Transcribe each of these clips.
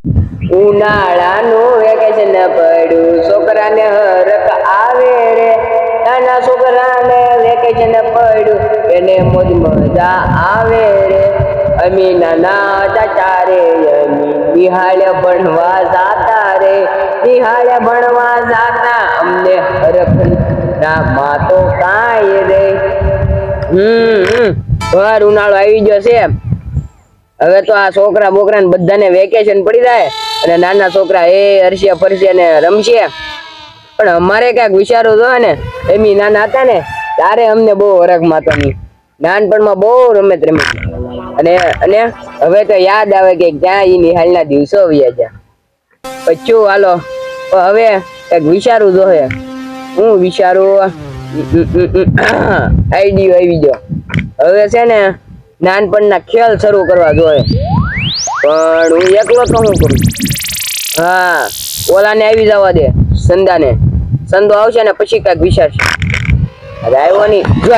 ઉનાળાનું vacation પડ્યું છોકરાને હરખ આવે રે નાના છોકરાને વેકેશન પડ્યું એને મોજ મજા આવે રે અમી નાના ચાચા રે અમી નિહાળે ભણવા જાતા રે નિહાળે ભણવા જાતા અમને હરખ ના માતો કાંઈ રે ભર ઉનાળો આવી ગયો છે હવે તો આ છોકરા બોકરા ને બધાને વેકેશન પડી જાય અને નાના છોકરા હરશે ફરશે ને રમશે પણ અમારે ક્યાંક વિચારો જો ને એમી નાના હતા ને ત્યારે અમને બહુ હરખ માતાની નાનપણમાં બહુ રમત રમી અને અને હવે તો યાદ આવે કે ક્યાં ઈ નિહાળના દિવસો વ્યા છે પછી હાલો હવે કંઈક વિચારું જો હે હું વિચારું આઈડિયો આવી ગયો હવે છે ને નાનપણના ખેલ શરૂ કરવા જોઈએ પણ હું એકલો તો શું કરું હા ઓલાને આવી જવા દે સંદાને સંદો આવશે ને પછી કઈક વિચારશે અરે આવ્યો નહીં જો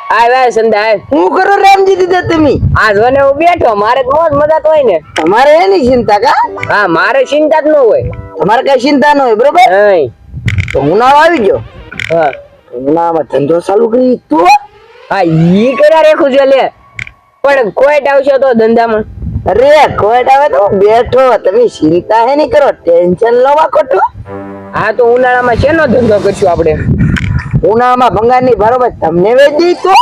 આવ્યો સંદા આવ હું કરો રામજી દીધા તમે આ જોને હું બેઠો મારે તો મોજ મજા તો હોય ને તમારે એની ચિંતા કા હા મારે ચિંતા જ ન હોય તમારે કઈ ચિંતા ન હોય બરોબર નહીં તો ઉનાળો આવી ગયો હા ઉનાળામાં ધંધો ચાલુ કરી તો હા ઈ કર્યા રેખું છે લે પણ કોઈટ આવશે તો ધંધામાં અરે કોઈટ આવે તો બેઠો તમે ચિંતા હે નહીં કરો ટેન્શન લો ખોટું હા તો ઉનાળામાં શેનો ધંધો કરશું આપણે ઉનાળામાં ભંગારની બરોબર તમને વેચી તો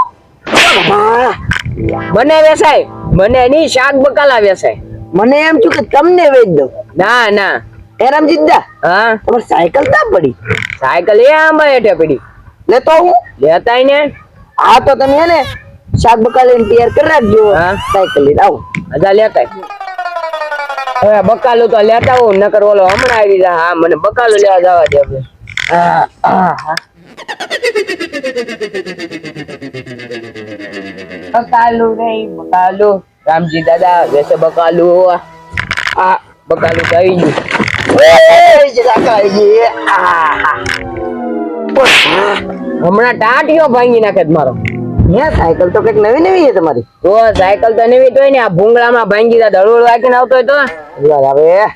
મને વેસાય મને ની શાક બકાલા વેસાય મને એમ છું કે તમને વેચ દઉં ના ના એ રામજીદા હા તમારે સાયકલ ક્યાં પડી સાયકલ એ આંબા હેઠે પડી લેતો હું લેતાય ને હા તો તમે હે ને શાક બકાલી તૈયાર કરી રાખજો હા સાયકલ લઈને આવો અજા લેતાય હવે બકાલું તો લેતા હું નકર ઓલો હમણાં આવી જા હા મને બકાલું લેવા જવા દે આપણે બકાલું નહીં બકાલું રામજી દાદા વેસે બકાલું આ બકાલું તો આવી ગયું હમણાં ટાટિયો ભાંગી નાખે મારો સાયકલ તો કઈક નવી નવી છે તમારી તો સાયકલ તો નવી તો ને આ ભૂંગળામાં ભાંગી દા દળોળ વાગીને આવતો હોય તો હવે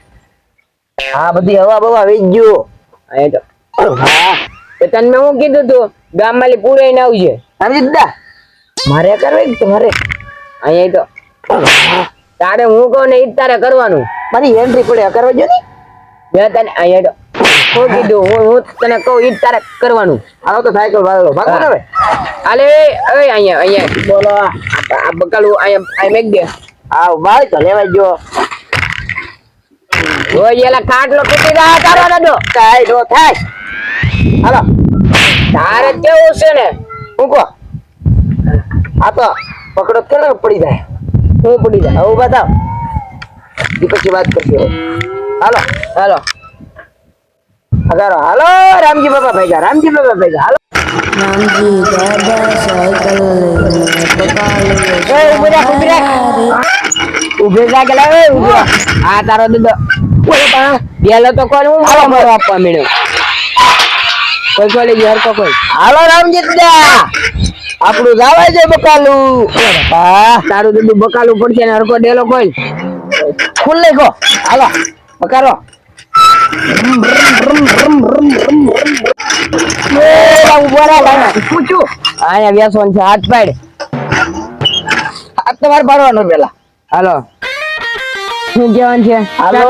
હા બધી હવા બવા વેચ ગયો હા તો તને મેં હું કીધું તું ગામમાં પૂરે ને આવજે રામજીદા મારે કરવું તમારે અહીંયા તો તારે હું કહું ને ઈ તારે કરવાનું મારી એન્ટ્રી પડે કરવા જો ને મેં તને અહીંયા તો હું કીધું હું તને કહું ઈ તારે કરવાનું હાલો તો સાયકલ વાળો ભાગો ને હવે હાલે હવે અહીંયા બોલો આ બકાલું અહીંયા મેક દે આવ ભાઈ તો લેવા જો રોજ એલા ખાટલો તૂટી જાય તારો દાદો કાઈ નો થાય હાલો તારે કેવું છે ને હું કહો આ તો પકડો કે પડી જાય હું પડી જાય હવે બતાવ ઈ પછી વાત કરશું હાલો હાલો અગારો હાલો રામજી બાબા ભેગા રામજી બાબા ભેગા હાલો રામજી દાદા સાયકલ ઉભે જા કે લાવે ઉભો આ તારો દદો બેલો તો કોણ હું મારો આપવા મળ્યો કોઈ કોઈ લઈ હરકો કોઈ હાલો રામજી દાદા આપણું જાવાય છે બકાલું તારું દદુ બકાલું પડશે ને હરકો ડેલો કોઈ ખુલ્લે ગો હાલો બકાલો અહીંયા વ્યાસવાન છે હાથ પાડ આ તમારે ભરવાનો પેલા હાલો શું કહેવાનું છે હાલો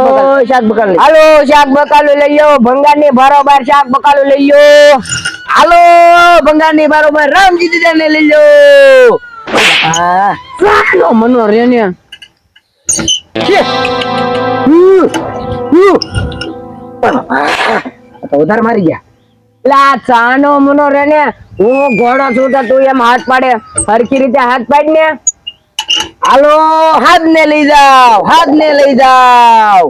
શાક બકાલ હાલો શાક બકાલું લઈ લો ભંગાર ની બરોબર શાક બકાલું લઈ લો હાલો ભંગાર ની બરોબર રામજી દીદા ને લઈ લો હા ચાલો મનો રે ને ઉધાર મારી ગયા લા ચાનો મનો રે ને હું ઘોડો છું તો તું એમ હાથ પાડે હરખી રીતે હાથ પાડ ને હાલો હાથ ને લઈ જાવ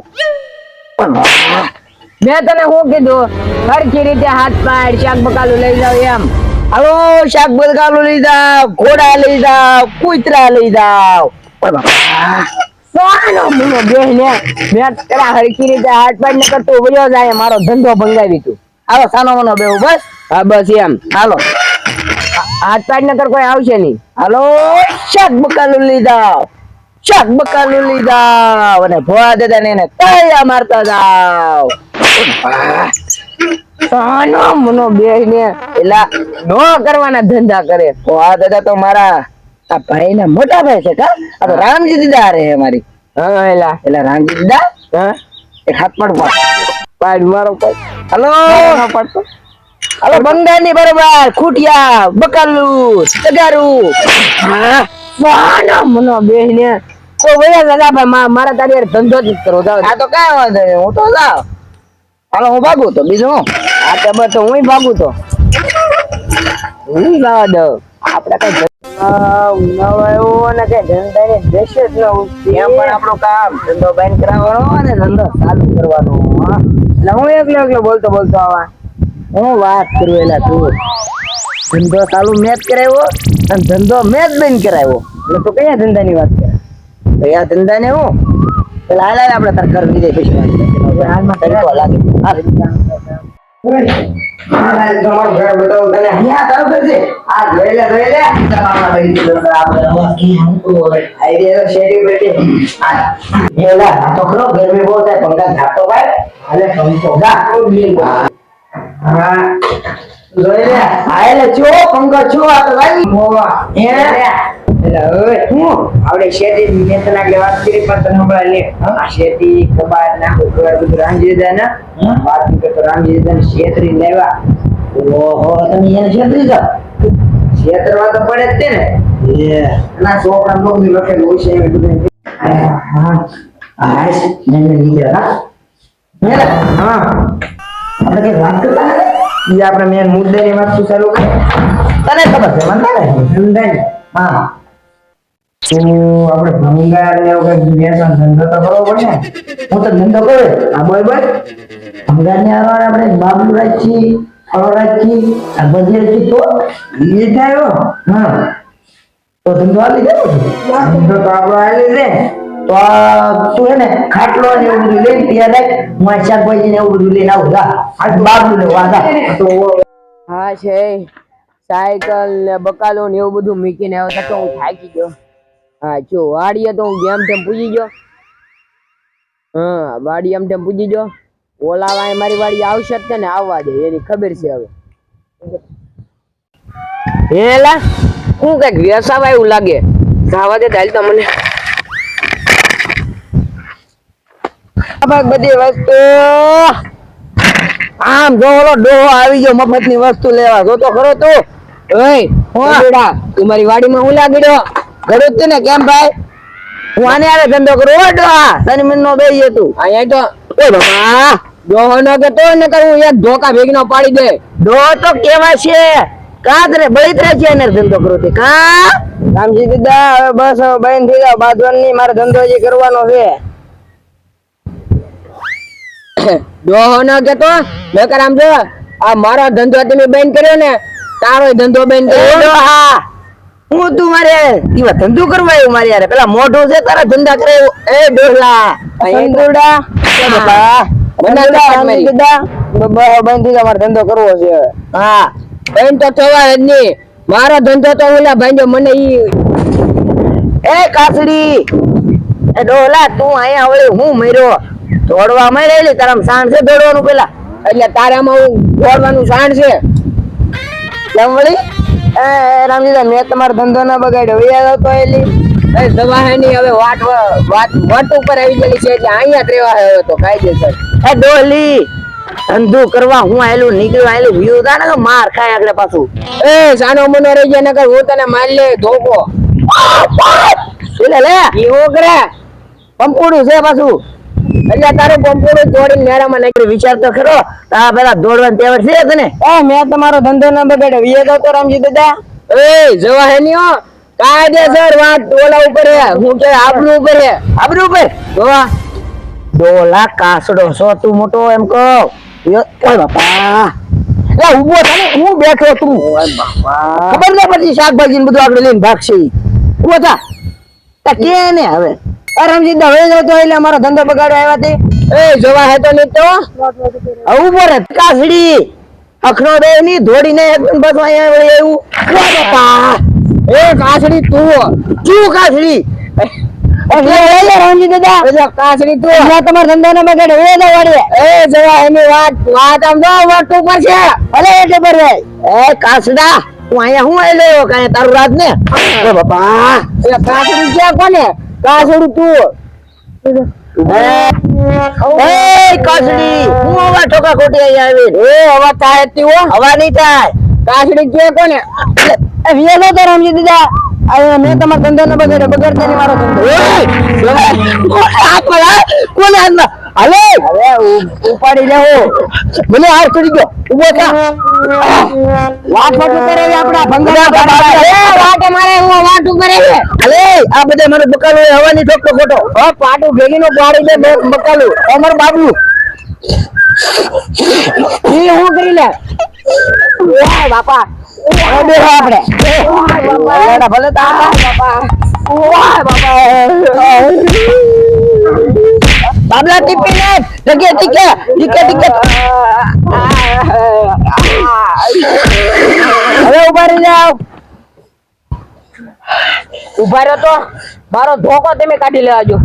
મેં તને શું કીધું હરખી રીતે હાથ પાડ શાક બકાલું લઈ જાવ એમ હાલો શાક બકાલું લઈ જાવ ઘોડા લઈ જાવ કૂતરા લઈ જાવ ચાનો મનો બેહને મેં પેલા હરખી રીતે હાથ પાડ ને કરતો વયો જાય મારો ધંધો ભંગાવી તું હાલો સાનો મનો બેહો બસ હા બસ એમ હાલો હાથ પાડ નકર કોઈ આવશે નહીં હાલો શાક બકાલું લઈ જાવ શાક બકાલું લઈ જાવ અને ભોળા દાદા ને એને તળિયા મારતા જાવ. સાનો મનો બેહીને એલા નો કરવાના ધંધા કરે. ભોળા દાદા તો મારા આ ભાઈ ના મોટા ભાઈ છે કા. આ તો રામજી દીદા રે મારી. હા એલા રામજી દીદા હા એક હાથ પાડ પાડ મારો પાડ. હલો પડતો હલો બંગાળની બરોબર ખૂટિયા બકાલું તગારું. હા સાનો મનો બેહીને તો ભૈયા દાદા ભાઈ મારા તારી યાર ધંધો જ કરો જાવ. આ તો કાંઈ વાંધો નહીં હું તો જાઉં. હાલો હું ભાગું તો બીજું હું. આ તો બસ હું ભાગું તો હું જવા દઉં. આપડે કઈ નવાયો ને કઈ ધંધાની દેશ જ ન ઉઠતી. ત્યાં પણ આપણું કામ ધંધો બંધ કરાવવાનો અને ધંધો ચાલુ કરવાનો. હા. એટલે હું એકલો બોલતો આવા હું વાત કરું એલા તું ધંધો ચાલુ મેં જ કરાવ્યો અને ધંધો મેં જ બંધ કરાવ્યો. એટલે તો કયા ધંધાની વાત કરે? તો આ ધંધા ને હું પેલા હાલ આપણે તાર ઘર લીધે પૈસા હાલમાં તરીકો લાગે. તમારું ઘર બતાવું તને અહીંયા તારું ઘર છે. આ જોઈ લે તમારા ભાઈ દીકરો આપણે આઈડિયા તો શેરી બેઠી આ એલા આ તો ખરો ગરમી બહુ થાય પંખા ઝાટો ભાઈ હાલે પંખો ગા હા જોઈ લે આ એટલે છો પંખો છો આ તો ભાઈ મોવા એટલે હવે હું આપણે શેતી મેતના કે વાત કરી પણ તને હમણાં લે આ શેતી કબાટ નાખું બધું રામજી દાદા વાત કરતો રામજી દાદા શેતરી લેવા. ઓહો તમે એને શેતરી જાવ શેતરવા તો પડે જ તે ને ના છોકરા મોગની લખેલું હોય છે એવું બધું. હા હા ને નીકળ્યા હા આપણે કઈ વાત કરતા એ આપણે મેન મુદ્દાની વાત શું ચાલુ કરે તને ખબર છે મને ને સમજાય. હા તો આપણે ભંગાર ને એવું કઈ બેસવાનો ધંધો તો કરવો પડે ને. હું તો ધંધો કરું આ બોય ભંગાર ને આવવા આપણે બાબુ રાખી ફળો રાખી આ બધી રાખી તો એ થાય હા તો ધંધો આવી જાય. ધંધો તો આપણો આવી જાય તો તું હે ને ખાટલો ને એવું બધું લઈને ત્યાં રાખ હું આ શાકભાજી ને એવું બધું લઈને આવું આ બાબુ ને વાદા તો હા છે સાયકલ ને બકાલો ને એવું બધું મૂકીને આવ્યો તો હું થાકી ગયો. હા જો વાડીએ તો હું જેમ તેમ પૂજી ગયો. હા વાડી એમ તેમ પૂજી ગયો. ઓલા વાય મારી વાડી આવશે જ ને આવવા દે એની ખબર છે હવે. હેલા હું કઈક વ્યવસાય એવું લાગે જવા દે હાલ તો મને. બધી વસ્તુ આમ જો ઓલો ડોહો આવી ગયો મફત ની વસ્તુ લેવા જો તો ખરો તું. ઓય તું મારી વાડીમાં હું લાગડ્યો ઘરે જ ને કેમ ભાઈ હું આને આરે ધંધો કરું હો ડોહા તને મન નો બેહી તું અહીંયા તો ઓય બાપા દોહો ન કે તો ને કરું એક ધોકા ભેગનો પાડી દે. ડોહો તો કેવા છે કાદરે બળિતરા છે ને ધંધો કરું તે કા રામજી દીદા હવે બસ હવે બંધ થઈ જાવ બાદવાની મારે ધંધો જે કરવાનો છે. દોહો ન કે તો બેકાર આમ જો આ મારો ધંધો તમે બંધ કર્યો ને તારો ધંધો બંધ કર્યો. ડોહા હું તું મારે ઈવા ધંધો કરવા આવ્યો મારી યાર પેલા મોઢું છે તારા ધંધા કરે એ ડોહલા સંતુડા બાપા બંધ થઈ જાવ મારે ધંધો કરવો છે. હા બંધ તો થવા જ નહીં મારો ધંધો તો ઓલા ભાઈ મને ઈ એ કાસડી એ ડોહલા તું અહીંયા વળી હું મર્યો દોડવા મળે તારા સાણ છે દોડવાનું પેલા એટલે તારામાં હું દોડવાનું સાણ છે કેમ વળી એ રામજીદા મેં તમારો ધંધો ના બગાડ્યો યાદ આવતો એલી એ દવાહાની હવે વાટ ઉપર આવી ગયેલી છે એટલે અહીંયા જ રહેવા આવ્યો તો કાયદેસર. એ ડોહલી ધંધો કરવા હું આયેલું નીકળ્યો આયેલું વ્યૂ તા ને માર ખાય આગળ પાછું એ સાનો મનો રહી ગયા નકર હું તને માર લે ધોકો લે એવો કરે પંપુડું છે પાછું એટલે તારું પંપોડું તોડીને મેળામાં નાખી. વિચાર તો ખરો આ પેલા દોડવાની તેવડ છે તને મેં તમારો ધંધો ન બગાડ્યો વિયે તો રામજી દાદા એ જવા હે ની હો કાયદેસર વાત ઓલા ઉપર હે હું કે આબરૂ ઉપર હે આબરૂ ઉપર જોવા 2 લાખ કાસડો છો તું મોટો એમ કહો ઓય બાપા લે ઉભો થાને હું બેઠો તું ઓય બાપા ખબર ન પડતી શાકભાજી ને બધું આપણે લઈને ભાગશે ઉભો થા તા કે ને હવે રામજી દાદા હવે જતો એટલે અમારો ધંધો બગાડવા આવ્યા તે એ જવા હે તો નહીં તો ઉભો રે કાસડી અખરો દે ની ધોડીને એકદમ બસ અહીંયા વળી એવું ઓય બાપા એ કાસડી તું શું કાસડી રામજી દાદા એટલે કાસડી તું હમણાં તમારા ધંધાના બગાડે હવે ના વાળીએ એ જવા એની વાત આમ જો વાત ઉપર છે ભલે એટલે ભરવાય એ કાસડા તું અહીંયા હું આવી લેવો કાંઈ તારું રાજ ને એ બાપા એટલે કાસડી ક્યાં કોને કાસડી તું એ કાસડી હું હવા ઠોકા ખોટી અહીંયા આવી એ હવા થાય તી હો હવા નહીં થાય કાસડી ક્યાં કોને એ વિયલો તો રામજી દાદા આ મેં તમારા ધંધાના બગાડે બગાડતા નહીં મારો ધંધો હાથમાં કોને હાથમાં હાલે હવે ઉપાડી લેવો મને હાર ચડી ગયો ઉભો થા વાત ઉપર આવી આપડા ભંગારા બધા વાટે મારે હું વાત ઉપર આવી અલે આ બધા મને બકાલો હવાની ઠોકતો ખોટો હવે પાટું ભેગી નું પાડી દે બે બકાલું અમાર બાબલું ઈ હું કરી લે ઓય બાપા હવે બેહો આપણે ઓય ભલે તા બાપા ઓય બાપા બાબલા ટીપી ને ટીકે ટીકે ટીકે ટીકે હવે ઉભા રહી જાવ ઉભા રહ્યો તો મારો ધોકો તમે કાઢી લેવાજો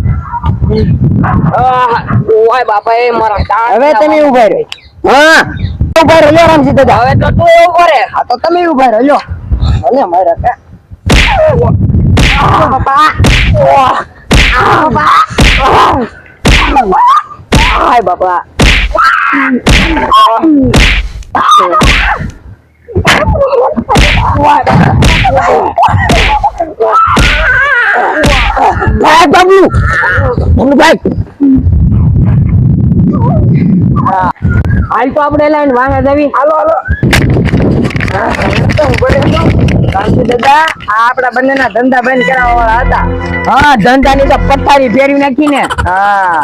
ઓય બાપા એ મારા ટાણ હવે તમે ઉભા રહ્યો હા ઉભા રહ્યો રામજી દાદા હવે તો તું ઉભો રે હા તો તમે ઉભા રહ્યો ભલે મારા કે બાપા હાય બાપા ભાઈ બાબલું બાબલું ભાઈ હાલ તો આપણે લાઈન વાંગા જવી હાલો હાલો રામજી દાદા આ આપડા બંનેના ધંધા બંધ કરાવવા વાળા હતા હા ધંધાની તો પથારી ફેરવી નાખી ને હા